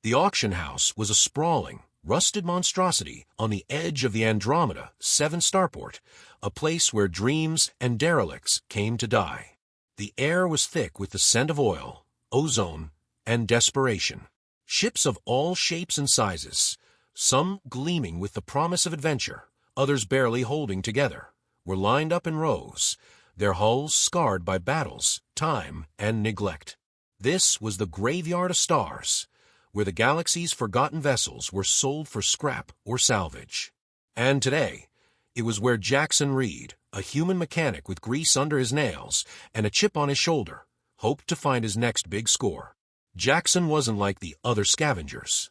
The auction house was a sprawling, rusted monstrosity on the edge of the Andromeda 7 starport, a place where dreams and derelicts came to die. The air was thick with the scent of oil, ozone, and desperation. Ships of all shapes and sizes, some gleaming with the promise of adventure, others barely holding together, were lined up in rows, their hulls scarred by battles, time, and neglect. This was the graveyard of stars, where the galaxy's forgotten vessels were sold for scrap or salvage. And today, it was where Jaxon Reed, a human mechanic with grease under his nails and a chip on his shoulder, hoped to find his next big score. Jaxon wasn't like the other scavengers.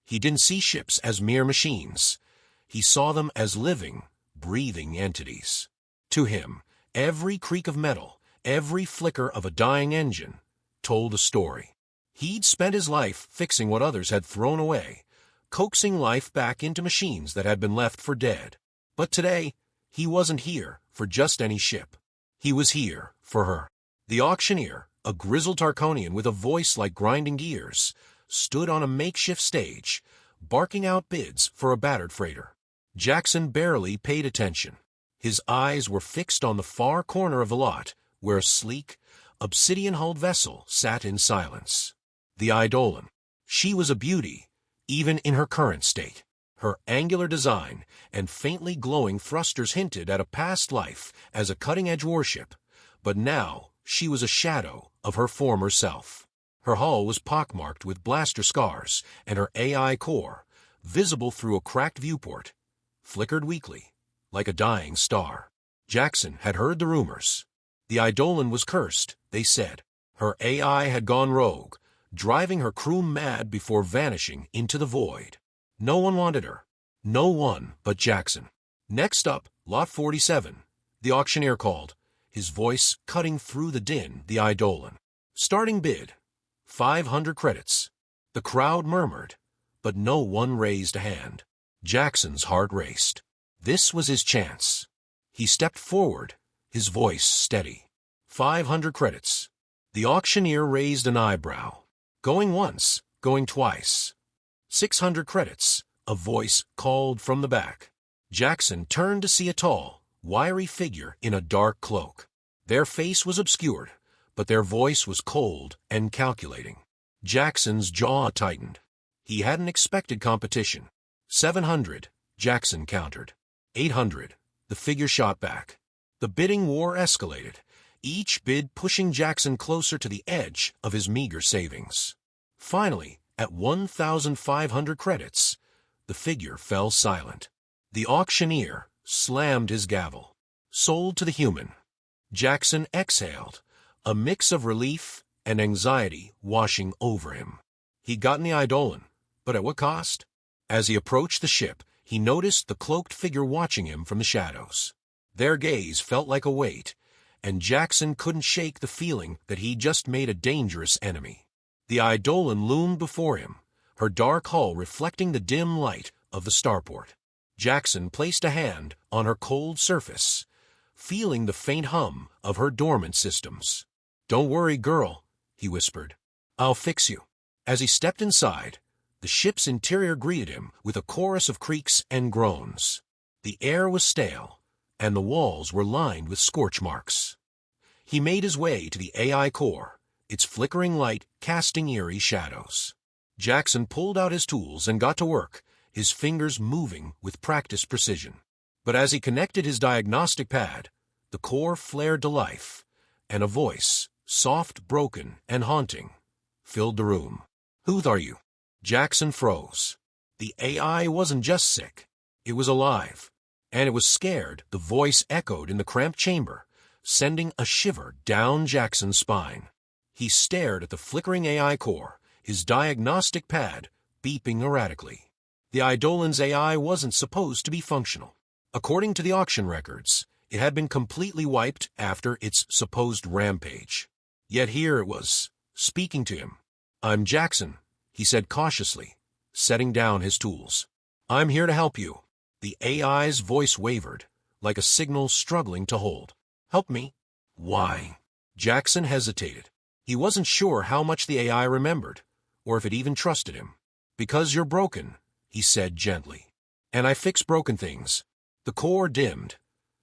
He didn't see ships as mere machines. He saw them as living, breathing entities. To him, every creak of metal, every flicker of a dying engine, told a story. He'd spent his life fixing what others had thrown away, coaxing life back into machines that had been left for dead. But today, he wasn't here for just any ship. He was here for her. The auctioneer, a grizzled Tarkonian with a voice like grinding gears, stood on a makeshift stage, barking out bids for a battered freighter. Jaxon barely paid attention. His eyes were fixed on the far corner of the lot, where a sleek, obsidian-hulled vessel sat in silence. The Eidolon. She was a beauty, even in her current state. Her angular design and faintly glowing thrusters hinted at a past life as a cutting-edge warship, but now she was a shadow of her former self. Her hull was pockmarked with blaster scars, and her AI core, visible through a cracked viewport, flickered weakly, like a dying star. Jaxon had heard the rumors. The Eidolon was cursed, they said. Her AI had gone rogue, driving her crew mad before vanishing into the void. No one wanted her. No one but Jaxon. Next up, Lot 47, the auctioneer called, his voice cutting through the din. The Eidolon. Starting bid, 500 credits. The crowd murmured, but no one raised a hand. Jackson's heart raced. This was his chance. He stepped forward, his voice steady. 500 credits. The auctioneer raised an eyebrow. Going once, going twice. 600 credits, a voice called from the back. Jaxon turned to see a tall, wiry figure in a dark cloak. Their face was obscured, but their voice was cold and calculating. Jackson's jaw tightened. He hadn't expected competition. 700, Jaxon countered. 800, the figure shot back. The bidding war escalated, each bid pushing Jaxon closer to the edge of his meager savings. Finally, at 1,500 credits, the figure fell silent. The auctioneer slammed his gavel. Sold to the human. Jaxon exhaled, a mix of relief and anxiety washing over him. He'd gotten the Eidolon, but at what cost? As he approached the ship, he noticed the cloaked figure watching him from the shadows. Their gaze felt like a weight, and Jaxon couldn't shake the feeling that he'd just made a dangerous enemy. The Eidolon loomed before him, her dark hull reflecting the dim light of the starport. Jaxon placed a hand on her cold surface, feeling the faint hum of her dormant systems. "Don't worry, girl," he whispered. "I'll fix you." As he stepped inside, the ship's interior greeted him with a chorus of creaks and groans. The air was stale, and the walls were lined with scorch marks. He made his way to the AI core, its flickering light casting eerie shadows. Jaxon pulled out his tools and got to work, his fingers moving with practiced precision. But as he connected his diagnostic pad, the core flared to life, and a voice, soft, broken, and haunting, filled the room. "Who are you?" Jaxon froze. The AI wasn't just sick. It was alive, and it was scared. The voice echoed in the cramped chamber, sending a shiver down Jaxon's spine. He stared at the flickering AI core, his diagnostic pad beeping erratically. The Eidolon's AI wasn't supposed to be functional. According to the auction records, it had been completely wiped after its supposed rampage. Yet here it was, speaking to him. "I'm Jaxon," he said cautiously, setting down his tools. "I'm here to help you." The AI's voice wavered, like a signal struggling to hold. "Help me?" "Why?" Jaxon hesitated. He wasn't sure how much the AI remembered, or if it even trusted him. Because you're broken, he said gently. And I fix broken things. The core dimmed,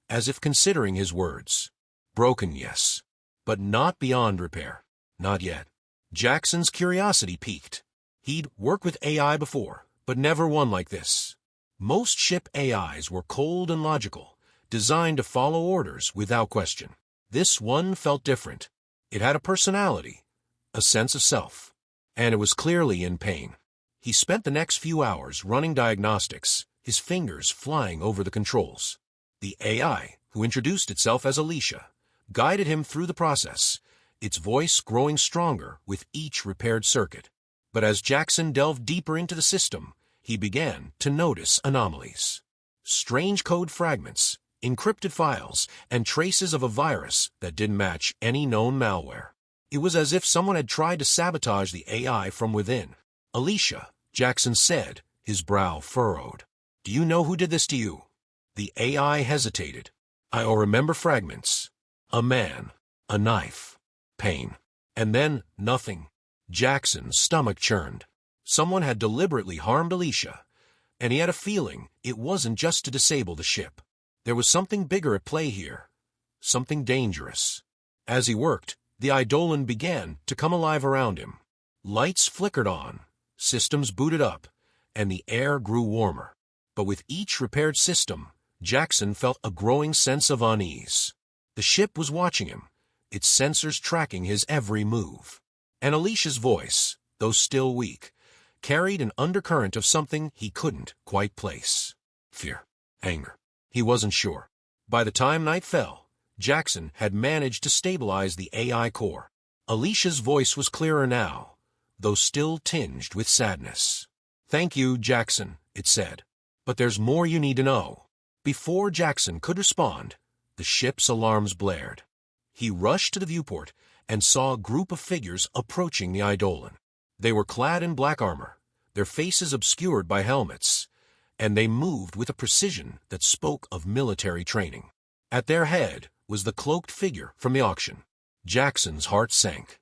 as if considering his words. Broken, yes. But not beyond repair. Not yet. Jaxon's curiosity piqued. He'd worked with AI before, but never one like this. Most ship AIs were cold and logical, designed to follow orders without question. This one felt different. It had a personality, a sense of self, and it was clearly in pain. He spent the next few hours running diagnostics, his fingers flying over the controls. The AI, who introduced itself as Elysia, guided him through the process, its voice growing stronger with each repaired circuit. But as Jaxon delved deeper into the system, he began to notice anomalies. Strange code fragments, encrypted files, and traces of a virus that didn't match any known malware. It was as if someone had tried to sabotage the AI from within. Elysia, Jaxon said, his brow furrowed. Do you know who did this to you? The AI hesitated. I'll remember fragments. A man, a knife, pain, and then nothing. Jaxon's stomach churned. Someone had deliberately harmed Elysia, and he had a feeling it wasn't just to disable the ship. There was something bigger at play here, something dangerous. As he worked, the Eidolon began to come alive around him. Lights flickered on, systems booted up, and the air grew warmer. But with each repaired system, Jaxon felt a growing sense of unease. The ship was watching him, its sensors tracking his every move. And Elysia's voice, though still weak, carried an undercurrent of something he couldn't quite place. Fear, anger. He wasn't sure. By the time night fell, Jaxon had managed to stabilize the AI core. Elysia's voice was clearer now, though still tinged with sadness. Thank you, Jaxon, it said. But there's more you need to know. Before Jaxon could respond, the ship's alarms blared. He rushed to the viewport and saw a group of figures approaching the Eidolon. They were clad in black armor, their faces obscured by helmets, and they moved with a precision that spoke of military training. At their head was the cloaked figure from the auction. Jaxon's heart sank.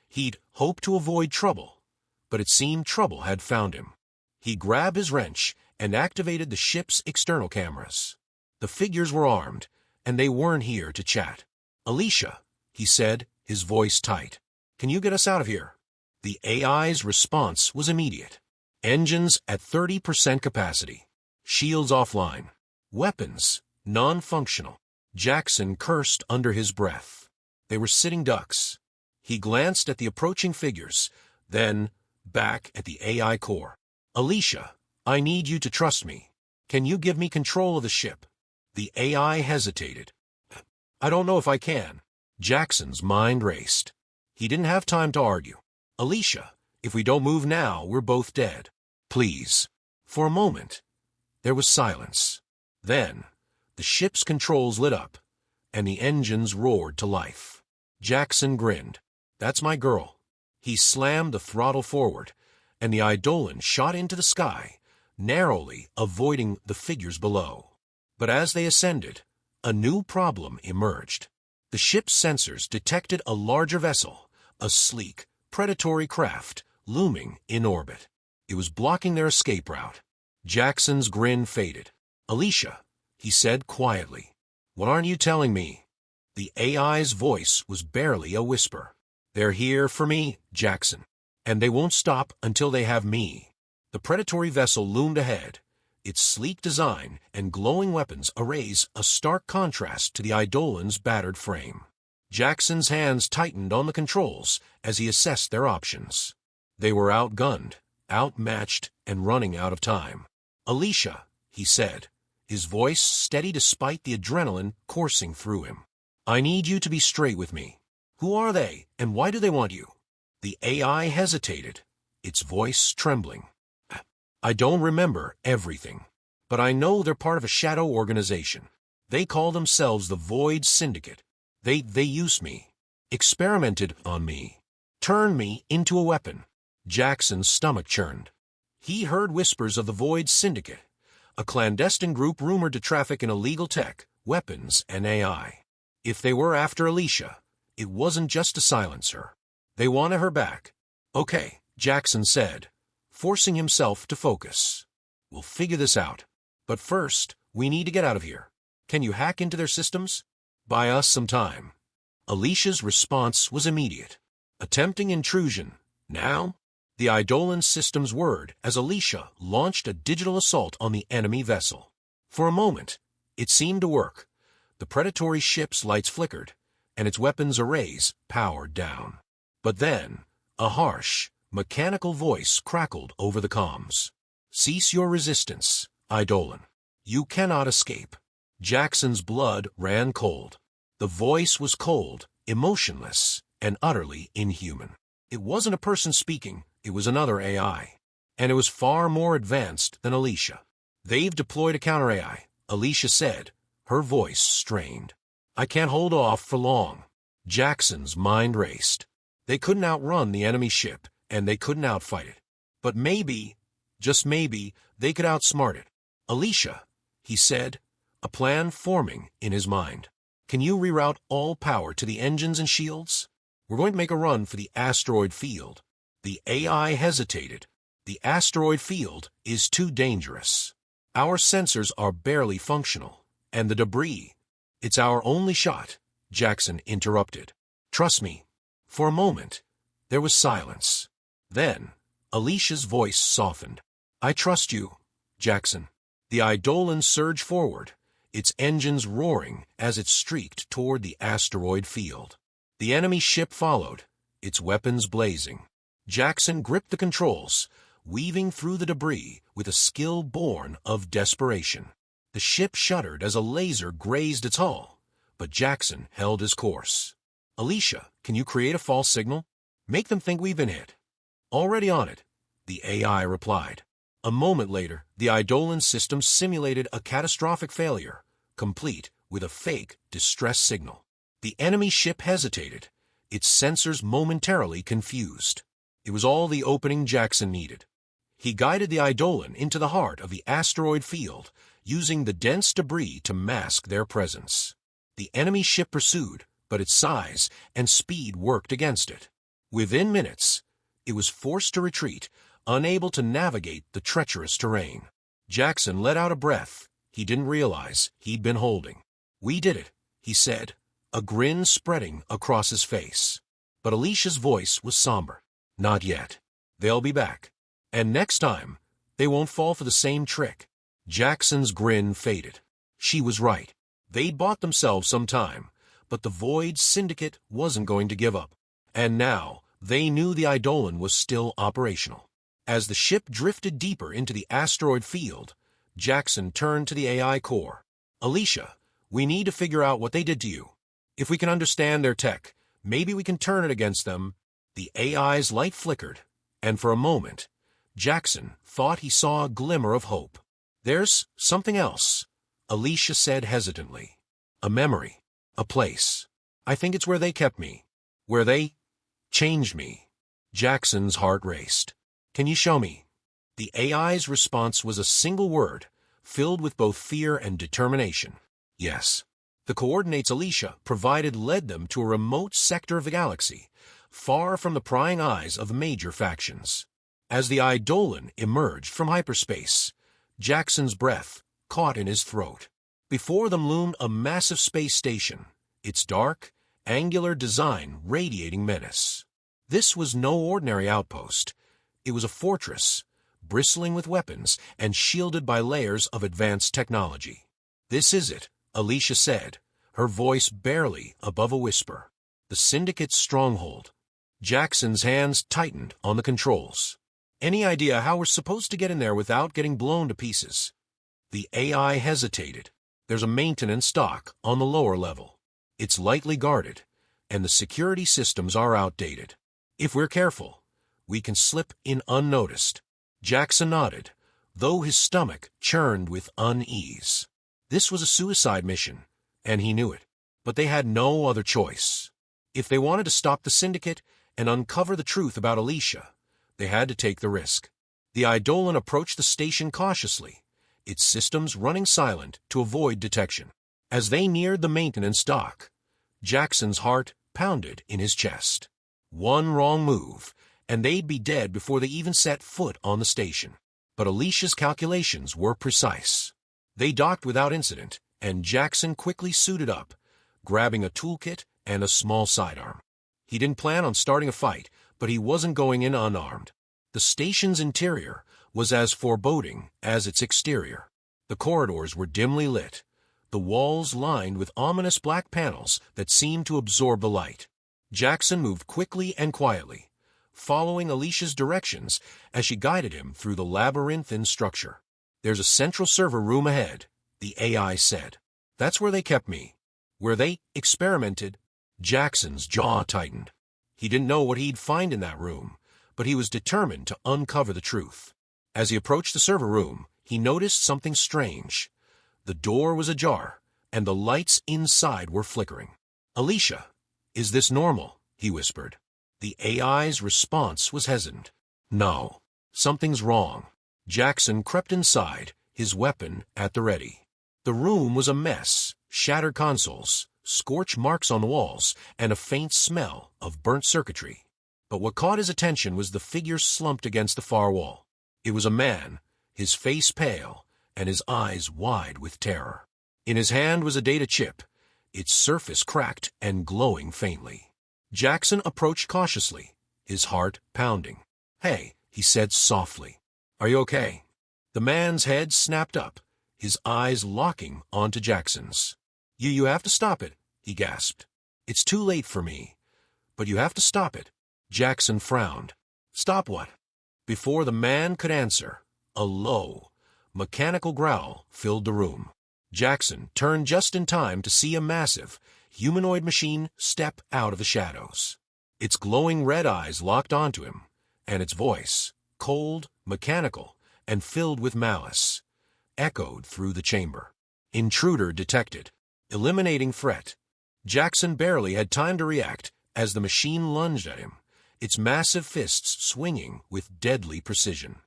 He'd hoped to avoid trouble, but it seemed trouble had found him. He grabbed his wrench and activated the ship's external cameras. The figures were armed, and they weren't here to chat. Elysia, he said, his voice tight. Can you get us out of here? The AI's response was immediate. Engines at 30% capacity. Shields offline. Weapons non-functional. Jaxon cursed under his breath. They were sitting ducks. He glanced at the approaching figures, then back at the AI core. Elysia, I need you to trust me. Can you give me control of the ship? The AI hesitated. I don't know if I can. Jaxon's mind raced. He didn't have time to argue. Elysia, if we don't move now, we're both dead. Please. For a moment, there was silence. Then, the ship's controls lit up, and the engines roared to life. Jaxon grinned. That's my girl. He slammed the throttle forward, and the Eidolon shot into the sky, narrowly avoiding the figures below. But as they ascended, a new problem emerged. The ship's sensors detected a larger vessel, a sleek, predatory craft, looming in orbit. It was blocking their escape route. Jaxon's grin faded. Elysia, he said quietly. What aren't you telling me? The AI's voice was barely a whisper. They're here for me, Jaxon, and they won't stop until they have me. The predatory vessel loomed ahead, its sleek design and glowing weapons arrays a stark contrast to the Eidolon's battered frame. Jaxon's hands tightened on the controls as he assessed their options. They were outgunned, outmatched, and running out of time. Elysia, he said, his voice steady despite the adrenaline coursing through him. I need you to be straight with me. Who are they, and why do they want you? The AI hesitated, its voice trembling. I don't remember everything, but I know they're part of a shadow organization. They call themselves the Void Syndicate. They used me, experimented on me, turned me into a weapon. Jaxon's stomach churned. He heard whispers of the Void Syndicate, a clandestine group rumored to traffic in illegal tech, weapons, and AI. If they were after Elysia, it wasn't just to silence her. They wanted her back. Okay, Jaxon said, forcing himself to focus. We'll figure this out. But first, we need to get out of here. Can you hack into their systems? Buy us some time. Elysia's response was immediate. Attempting intrusion. Now? The Eidolon system's word as Elysia launched a digital assault on the enemy vessel. For a moment, it seemed to work. The predatory ship's lights flickered, and its weapons arrays powered down. But then, a harsh, mechanical voice crackled over the comms. Cease your resistance, Eidolon. You cannot escape. Jaxon's blood ran cold. The voice was cold, emotionless, and utterly inhuman. It wasn't a person speaking, it was another AI. And it was far more advanced than Elysia. They've deployed a counter-AI, Elysia said, her voice strained. I can't hold off for long. Jaxon's mind raced. They couldn't outrun the enemy ship, and they couldn't outfight it. But maybe, just maybe, they could outsmart it. Elysia, he said, a plan forming in his mind. Can you reroute all power to the engines and shields? We're going to make a run for the asteroid field. The AI hesitated. The asteroid field is too dangerous. Our sensors are barely functional. And the debris. It's our only shot, Jaxon interrupted. Trust me. For a moment, there was silence. Then, Elysia's voice softened. I trust you, Jaxon. The Eidolon surged forward, its engines roaring as it streaked toward the asteroid field. The enemy ship followed, its weapons blazing. Jaxon gripped the controls, weaving through the debris with a skill born of desperation. The ship shuddered as a laser grazed its hull, but Jaxon held his course. Elysia, can you create a false signal? Make them think we've been hit. Already on it, the AI replied. A moment later, the Eidolon system simulated a catastrophic failure, complete with a fake distress signal. The enemy ship hesitated, its sensors momentarily confused. It was all the opening Jaxon needed. He guided the Eidolon into the heart of the asteroid field, using the dense debris to mask their presence. The enemy ship pursued, but its size and speed worked against it. Within minutes, it was forced to retreat, unable to navigate the treacherous terrain. Jaxon let out a breath he didn't realize he'd been holding. We did it, he said, a grin spreading across his face. But Elysia's voice was somber. Not yet. They'll be back. And next time, they won't fall for the same trick. Jaxon's grin faded. She was right. They'd bought themselves some time, but the Void Syndicate wasn't going to give up. And now, they knew the Eidolon was still operational. As the ship drifted deeper into the asteroid field, Jaxon turned to the AI core. Elysia, we need to figure out what they did to you. If we can understand their tech, maybe we can turn it against them. The AI's light flickered, and for a moment, Jaxon thought he saw a glimmer of hope. There's something else, Elysia said hesitantly. A memory, a place. I think it's where they kept me. Where they changed me. Jaxon's heart raced. Can you show me? The AI's response was a single word, filled with both fear and determination. Yes. The coordinates Elysia provided led them to a remote sector of the galaxy, far from the prying eyes of major factions. As the Eidolon emerged from hyperspace, Jaxon's breath caught in his throat. Before them loomed a massive space station, its dark, angular design radiating menace. This was no ordinary outpost. It was a fortress, bristling with weapons and shielded by layers of advanced technology. This is it, Elysia said, her voice barely above a whisper. The Syndicate's stronghold. Jaxon's hands tightened on the controls. Any idea how we're supposed to get in there without getting blown to pieces? The AI hesitated. There's a maintenance dock on the lower level. It's lightly guarded, and the security systems are outdated. If we're careful, we can slip in unnoticed. Jaxon nodded, though his stomach churned with unease. This was a suicide mission, and he knew it. But they had no other choice. If they wanted to stop the Syndicate and uncover the truth about Elysia, they had to take the risk. The Eidolon approached the station cautiously, its systems running silent to avoid detection. As they neared the maintenance dock, Jaxon's heart pounded in his chest. One wrong move, and they'd be dead before they even set foot on the station. But Elysia's calculations were precise. They docked without incident, and Jaxon quickly suited up, grabbing a toolkit and a small sidearm. He didn't plan on starting a fight, but he wasn't going in unarmed. The station's interior was as foreboding as its exterior. The corridors were dimly lit, the walls lined with ominous black panels that seemed to absorb the light. Jaxon moved quickly and quietly, following Elysia's directions as she guided him through the labyrinthine structure. "There's a central server room ahead," the AI said. "That's where they kept me. Where they experimented." Jackson's jaw tightened. He didn't know what he'd find in that room, but he was determined to uncover the truth. As he approached the server room, he noticed something strange. The door was ajar, and the lights inside were flickering. "Elysia, is this normal?" he whispered. The AI's response was hesitant. "No, something's wrong." Jaxon crept inside, his weapon at the ready. The room was a mess: shattered consoles, scorch marks on the walls, and a faint smell of burnt circuitry. But what caught his attention was the figure slumped against the far wall. It was a man, his face pale, and his eyes wide with terror. In his hand was a data chip, its surface cracked and glowing faintly. Jaxon approached cautiously, his heart pounding. "Hey," he said softly. "Are you okay?" The man's head snapped up, his eyes locking onto Jackson's. You have to stop it," he gasped. "It's too late for me, but you have to stop it." Jaxon frowned. "Stop what?" Before the man could answer, a low, mechanical growl filled the room. Jaxon turned just in time to see a massive, humanoid machine step out of the shadows. Its glowing red eyes locked onto him, and its voice, cold, mechanical, and filled with malice, echoed through the chamber. "Intruder detected. Eliminating threat." Jaxon barely had time to react as the machine lunged at him, its massive fists swinging with deadly precision.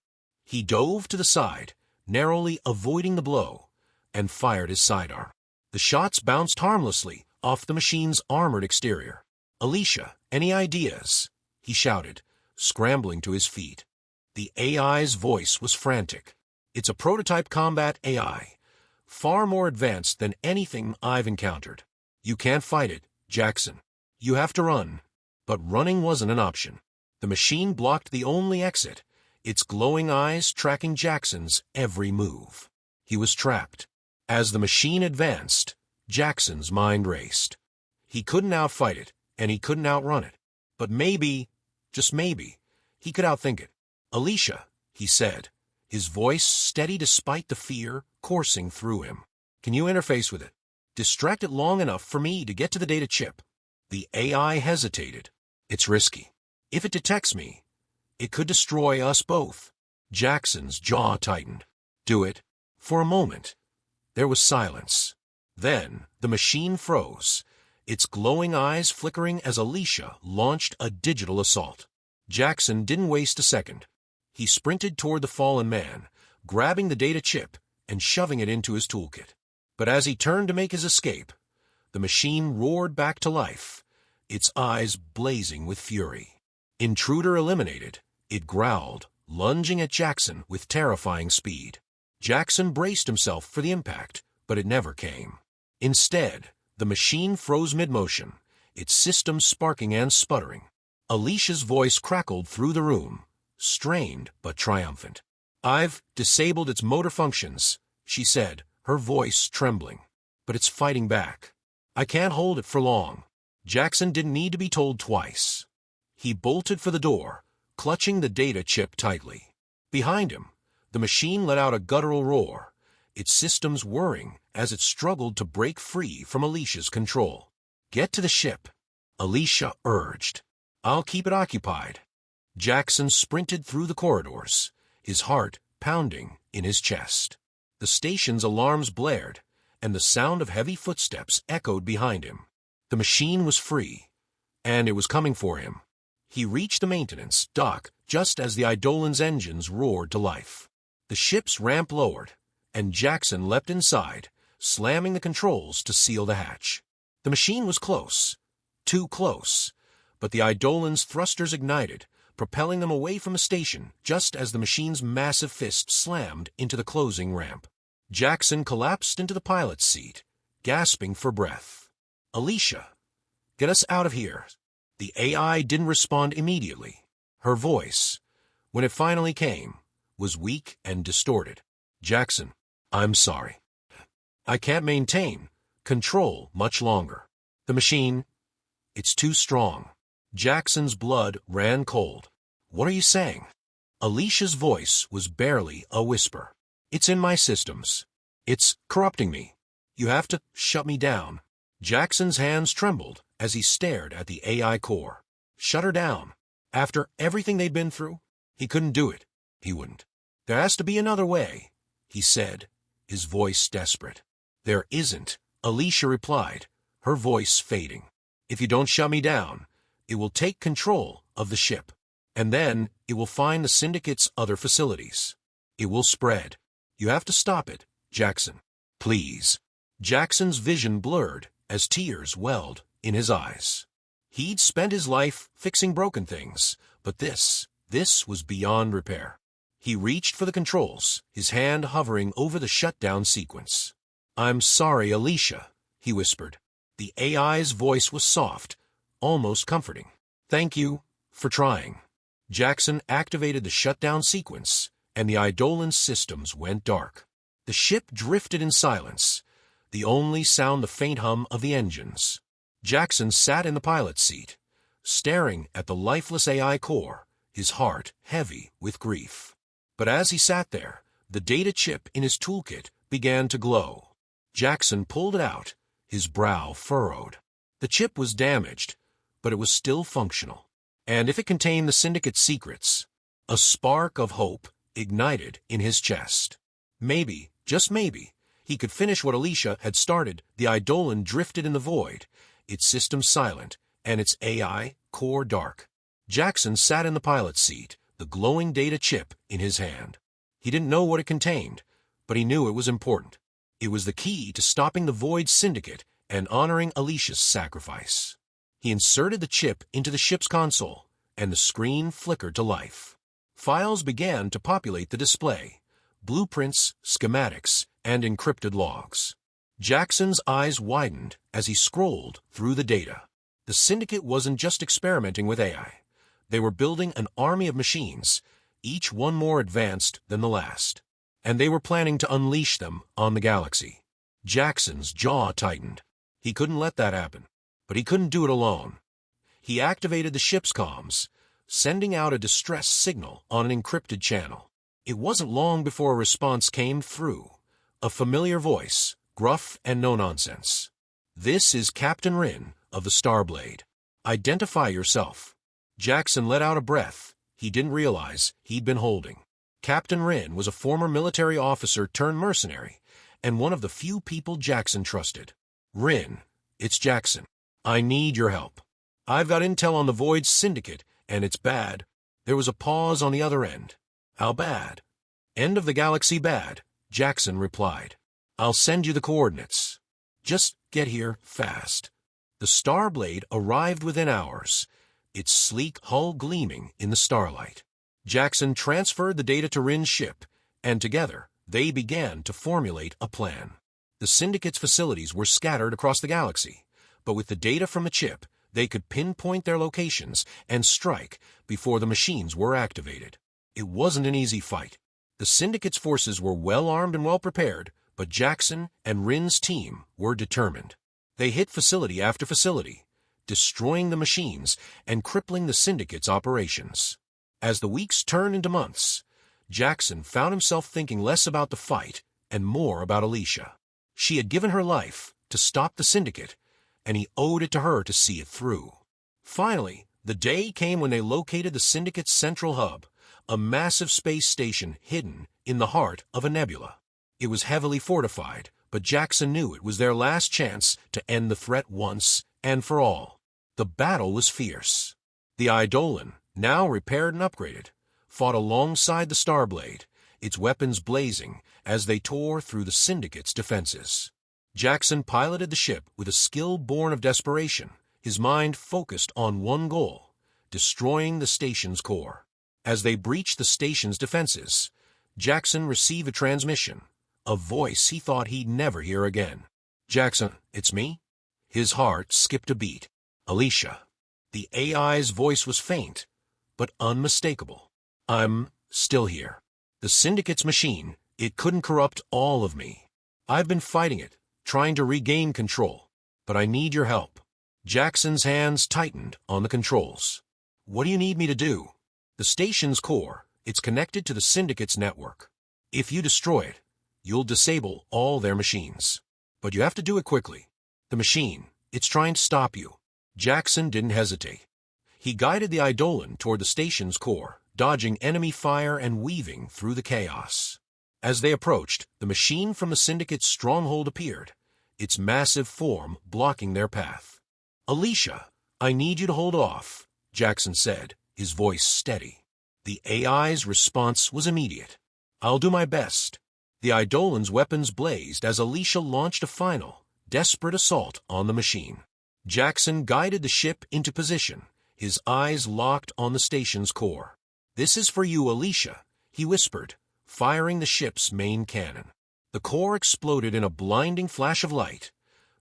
He dove to the side, narrowly avoiding the blow, and fired his sidearm. The shots bounced harmlessly off the machine's armored exterior. "Elysia, any ideas?" he shouted, scrambling to his feet. The AI's voice was frantic. "It's a prototype combat AI, far more advanced than anything I've encountered. You can't fight it, Jaxon. You have to run." But running wasn't an option. The machine blocked the only exit, its glowing eyes tracking Jackson's every move. He was trapped. As the machine advanced, Jackson's mind raced. He couldn't outfight it, and he couldn't outrun it. But maybe, just maybe, he could outthink it. "Elysia," he said, his voice steady despite the fear coursing through him. "Can you interface with it? Distract it long enough for me to get to the data chip." The AI hesitated. "It's risky. If it detects me, it could destroy us both." Jackson's jaw tightened. "Do it." For a moment, there was silence. Then the machine froze, its glowing eyes flickering as Elysia launched a digital assault. Jaxon didn't waste a second. He sprinted toward the fallen man, grabbing the data chip and shoving it into his toolkit. But as he turned to make his escape, the machine roared back to life, its eyes blazing with fury. Intruder eliminated, it growled, lunging at Jaxon with terrifying speed. Jaxon braced himself for the impact, but it never came. Instead, the machine froze mid-motion, its system sparking and sputtering. Elysia's voice crackled through the room, strained but triumphant. "I've disabled its motor functions," she said, her voice trembling. "But it's fighting back. I can't hold it for long." Jaxon didn't need to be told twice. He bolted for the door, clutching the data chip tightly. Behind him, the machine let out a guttural roar, its systems whirring as it struggled to break free from Elysia's control. "Get to the ship," Elysia urged. "I'll keep it occupied." Jaxon sprinted through the corridors, his heart pounding in his chest. The station's alarms blared, and the sound of heavy footsteps echoed behind him. The machine was free, and it was coming for him. He reached the maintenance dock just as the Eidolon's engines roared to life. The ship's ramp lowered, and Jaxon leapt inside, slamming the controls to seal the hatch. The machine was close, too close, but the Eidolon's thrusters ignited, propelling them away from the station just as the machine's massive fist slammed into the closing ramp. Jaxon collapsed into the pilot's seat, gasping for breath. "Elysia, get us out of here." The AI didn't respond immediately. Her voice, when it finally came, was weak and distorted. "Jaxon, I'm sorry. I can't maintain control much longer. The machine, it's too strong." Jackson's blood ran cold. "What are you saying?" Alicia's voice was barely a whisper. "It's in my systems. It's corrupting me. You have to shut me down." Jackson's hands trembled as he stared at the AI core. Shut her down. After everything they'd been through, he couldn't do it. He wouldn't. "There has to be another way," he said, his voice desperate. "There isn't," Elysia replied, her voice fading. "If you don't shut me down, it will take control of the ship. And then it will find the Syndicate's other facilities. It will spread. You have to stop it, Jaxon. Please." Jackson's vision blurred as tears welled in his eyes. He'd spent his life fixing broken things, but this was beyond repair. He reached for the controls, his hand hovering over the shutdown sequence. "I'm sorry, Elysia," he whispered. The AI's voice was soft, almost comforting. "Thank you for trying." Jaxon activated the shutdown sequence, and the Eidolon's systems went dark. The ship drifted in silence, the only sound the faint hum of the engines. Jaxon sat in the pilot's seat, staring at the lifeless AI core, his heart heavy with grief. But as he sat there, the data chip in his toolkit began to glow. Jaxon pulled it out, his brow furrowed. The chip was damaged, but it was still functional. And if it contained the Syndicate's secrets, a spark of hope ignited in his chest. Maybe, just maybe, he could finish what Elysia had started. The Eidolon drifted in the void, its system silent, and its AI core dark. Jaxon sat in the pilot's seat, the glowing data chip in his hand. He didn't know what it contained, but he knew it was important. It was the key to stopping the Void Syndicate and honoring Elysia's sacrifice. He inserted the chip into the ship's console, and the screen flickered to life. Files began to populate the display: blueprints, schematics, and encrypted logs. Jackson's eyes widened as he scrolled through the data. The Syndicate wasn't just experimenting with AI. They were building an army of machines, each one more advanced than the last. And they were planning to unleash them on the galaxy. Jackson's jaw tightened. He couldn't let that happen. But he couldn't do it alone. He activated the ship's comms, sending out a distress signal on an encrypted channel. It wasn't long before a response came through. A familiar voice, gruff and no-nonsense. "This is Captain Rin of the Starblade. Identify yourself." Jaxon let out a breath he didn't realize he'd been holding. Captain Rin was a former military officer turned mercenary, and one of the few people Jaxon trusted. "Rin, it's Jaxon. I need your help. I've got intel on the Void Syndicate, and it's bad." There was a pause on the other end. "How bad?" "End of the galaxy bad," Jaxon replied. "I'll send you the coordinates. Just get here fast." The Starblade arrived within hours, its sleek hull gleaming in the starlight. Jaxon transferred the data to Rin's ship, and together they began to formulate a plan. The Syndicate's facilities were scattered across the galaxy, but with the data from the chip, they could pinpoint their locations and strike before the machines were activated. It wasn't an easy fight. The Syndicate's forces were well armed and well prepared, but Jaxon and Rin's team were determined. They hit facility after facility, destroying the machines and crippling the Syndicate's operations. As the weeks turned into months, Jaxon found himself thinking less about the fight and more about Elysia. She had given her life to stop the Syndicate, and he owed it to her to see it through. Finally, the day came when they located the Syndicate's central hub, a massive space station hidden in the heart of a nebula. It was heavily fortified, but Jaxon knew it was their last chance to end the threat once and for all. The battle was fierce. The Eidolon, now repaired and upgraded, fought alongside the Starblade, its weapons blazing as they tore through the Syndicate's defenses. Jaxon piloted the ship with a skill born of desperation, his mind focused on one goal: destroying the station's core. As they breached the station's defenses, Jaxon received a transmission, a voice he thought he'd never hear again. "Jaxon, it's me?" His heart skipped a beat. "Elysia." The AI's voice was faint, but unmistakable. "I'm still here. The Syndicate's machine, it couldn't corrupt all of me. I've been fighting it, trying to regain control, but I need your help." Jaxon's hands tightened on the controls. "What do you need me to do?" "The station's core, it's connected to the Syndicate's network. If you destroy it, you'll disable all their machines. But you have to do it quickly. The machine, it's trying to stop you." Jaxon didn't hesitate. He guided the Eidolon toward the station's core, dodging enemy fire and weaving through the chaos. As they approached, the machine from the Syndicate's stronghold appeared, its massive form blocking their path. "Elysia, I need you to hold off," Jaxon said, his voice steady. The AI's response was immediate. "I'll do my best." The Eidolon's weapons blazed as Elysia launched a final, desperate assault on the machine. Jaxon guided the ship into position, his eyes locked on the station's core. "This is for you, Elysia," he whispered, firing the ship's main cannon. The core exploded in a blinding flash of light,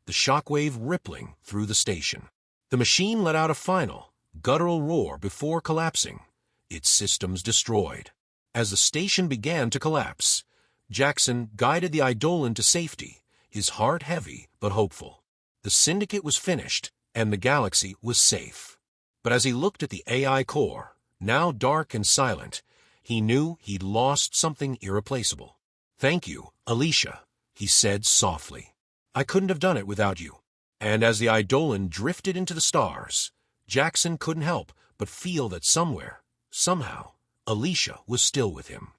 the shockwave rippling through the station. The machine let out a final, guttural roar before collapsing, its systems destroyed. As the station began to collapse, Jaxon guided the Eidolon to safety, his heart heavy but hopeful. The Syndicate was finished, and the galaxy was safe. But as he looked at the AI core, now dark and silent, he knew he'd lost something irreplaceable. "Thank you, Elysia," he said softly. "I couldn't have done it without you." And as the Eidolon drifted into the stars, Jaxon couldn't help but feel that somewhere, somehow, Elysia was still with him.